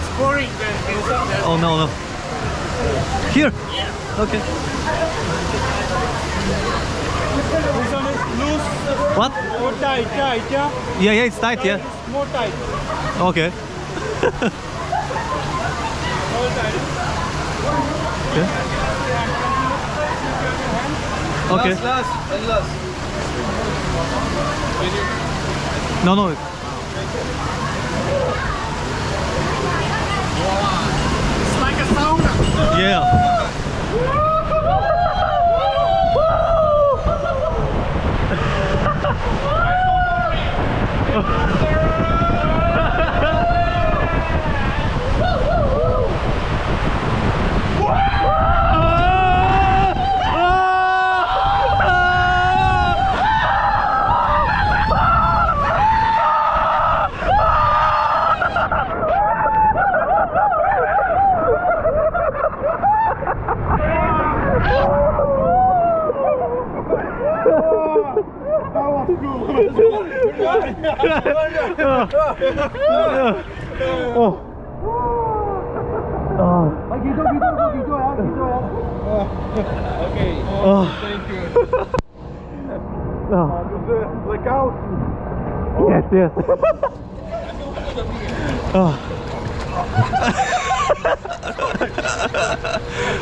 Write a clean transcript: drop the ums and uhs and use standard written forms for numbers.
it's pouring. Oh no, no. Here? Yeah. Okay. This one is loose. What? More tight, yeah? Yeah, yeah, it's tight, yeah. It's more tight. Okay. More tight. Okay. Okay. Last. No, no. It's like a sauna. Yeah. Okay. Oh. Thank you. Oh. Look out. Yes, yes. Oh.